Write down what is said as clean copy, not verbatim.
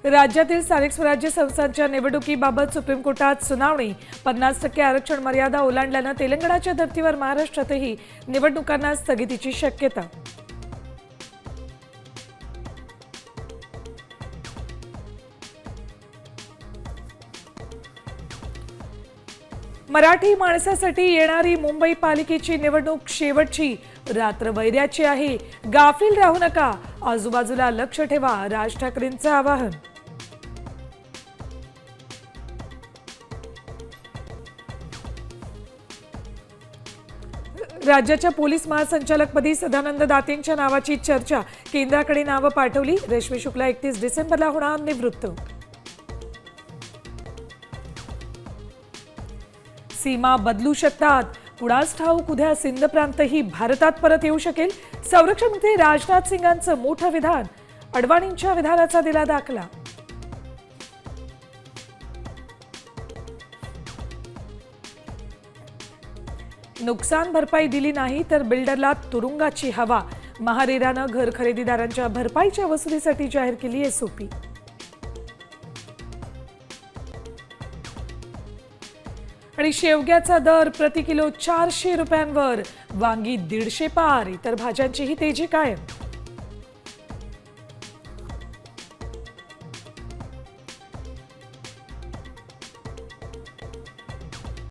राज्यातील स्थानिक स्वराज्य संस्थांच्या निवडणुकीबाबत सुप्रीम कोर्टात सुनावणी. 50% आरक्षण मर्यादा ओलांडल्यानं तेलंगणाच्या धर्तीवर महाराष्ट्रातही निवडणुकांना स्थगितीची शक्यता. मराठी माणसासाठी येणारी मुंबई पालिकेची निवडणूक शेवटची रात्र वैर्याची आहे. गाफील राहू नका, आजूबाजूला लक्ष ठेवा, राज ठाकरेंचं आवाहन. राज्याच्या पोलीस महासंचालकपदी सदानंद दातेंच्या नावाची चर्चा. केंद्राकडे नावं पाठवली. रेश्मी शुक्ला 31 डिसेंबरला होणार निवृत्त. सीमा बदलू शकतात. कुणास ठाऊक उद्या सिंध प्रांतही भारतात परत येऊ शकेल. संरक्षण मंत्री राजनाथ सिंगांचं मोठं विधान. अडवाणींच्या विधानाचा दिला दाखला. नुकसान भरपाई दिली नाही तर बिल्डरला तुरुंगाची हवा. महारेरानं घर खरेदीदारांच्या भरपाईच्या वसुलीसाठी जाहीर केली एसओपी. आणि शेवग्याचा दर प्रति किलो 400 रुपयांवर. वांगी 150 पार. इतर भाज्यांचीही तेजी कायम.